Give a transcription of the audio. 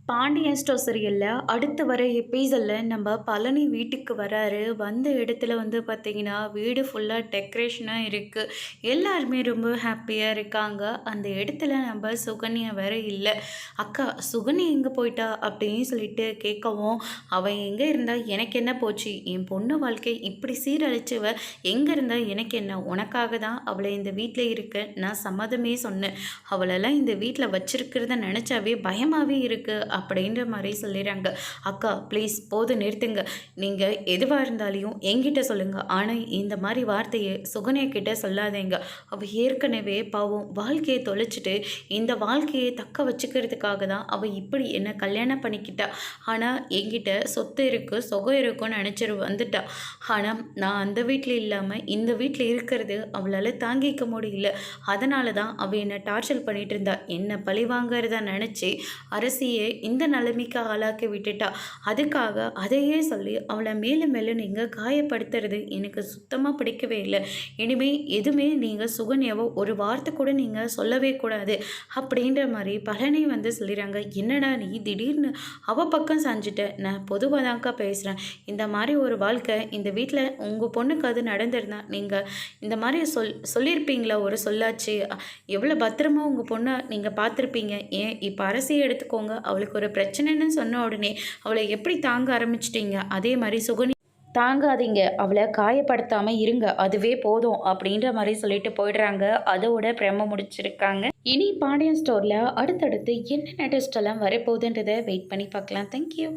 Pandian store சீரியல்ல அடுத்து வர எபிசோட்ல நம்ம பழனி வீட்டுக்கு வராரு. வந்த இடத்துல வந்து பார்த்தீங்கன்னா, வீடு ஃபுல்லா டெக்கரேஷனா இருக்கு. எல்லாருமே ரொம்ப ஹாப்பியா இருக்காங்க. அந்த இடத்துல நம்ம சுகன்யா வேற இல்ல. "அக்கா சுகன்யா எங்க போயிட்டா?" அப்படின்னு சொல்லிட்டு கேட்கவும், "அவ எங்க இருந்தா எனக்கு என்ன போச்சு? என் பொண்ணு வாழ்க்கை இப்படி சீரழிச்சவ எங்க இருந்தா எனக்கு என்ன? உனக்காக தான் அவள இந்த வீட்ல இருக்க நான் சம்மதமே சொன்னேன். அவளெல்லாம் இந்த வீட்ல வச்சிருக்கிறத நெனச்சாவே பயமாவே இருக்கு." அப்படின்ற மாதிரி சொல்லிடுறாங்க. "அக்கா ப்ளீஸ் போதும் நிறுத்துங்க. நீங்கள் எதுவாக இருந்தாலையும் என்கிட்ட சொல்லுங்கள். ஆனால் இந்த மாதிரி வார்த்தையை சுகன்யா கிட்ட சொல்லாதீங்க. அவள் ஏற்கனவே பாவம் வாழ்க்கையை தொலைச்சிட்டு இந்த வாழ்க்கையை தக்க வச்சுக்கிறதுக்காக தான் அவள் இப்படி என்னை கல்யாணம் பண்ணிக்கிட்டா. ஆனால் என்கிட்ட சொத்து இருக்குது சுகம் இருக்குன்னு நினச்சிட்டு வந்துட்டா. ஆனால் நான் அந்த வீட்டில் இல்லாமல் இந்த வீட்டில் இருக்கிறது அவளால் தாங்கிக்க முடியல. அதனால தான் அவள் என்னை டார்ச்சர் பண்ணிட்டு இருந்தா. என்னை பழி வாங்கிறதா நினச்சி அரசியை இந்த நிலைமைக்கு ஆளாக்கி விட்டுட்டா. அதுக்காக அதையே சொல்லி அவளை மேலும் மேலும் நீங்கள் காயப்படுத்துறது எனக்கு சுத்தமாக பிடிக்கவே இல்லை. இனிமே எதுவுமே நீங்கள் சுகன்யாவை ஒரு வார்த்தை கூட நீங்கள் சொல்லவே கூடாது." அப்படின்ற மாதிரி பழனி வந்து சொல்லிடுறாங்க. "என்னடா நீ திடீர்னு அவள் பக்கம் சாஞ்சிட்ட? நான் பொதுவாக தான்க்கா பேசுகிறேன். இந்த மாதிரி ஒரு வாழ்க்கை இந்த வீட்டில் உங்கள் பொண்ணுக்கு அது நடந்திருந்தா நீங்கள் இந்த மாதிரி சொல்லியிருப்பீங்களா? ஒரு சொல்லாச்சு. எவ்வளோ பத்திரமா உங்கள் பொண்ணை நீங்கள் பார்த்துருப்பீங்க. ஏன் இப்போ அரசியை எடுத்துக்கோங்க. அவளுக்கு ஒரு பிரச்சனைன்னு சொன்ன உடனே அவளை எப்படி தாங்க ஆரம்பிச்சிட்டீங்க? அதே மாதிரி சுகனி தாங்காதீங்க. அவளை காயப்படுத்தாமல் இருங்க. அதுவே போதும்." அப்படின்ற மாதிரி சொல்லிட்டு போயிடுறாங்க. அதோட பிரம முடிச்சிருக்காங்க. இனி பாண்டியன் ஸ்டோரில் அடுத்தடுத்து என்னென்ன டெஸ்ட் எல்லாம் வரப்போகுதுன்றதை வெயிட் பண்ணி பார்க்கலாம். தேங்க்யூ.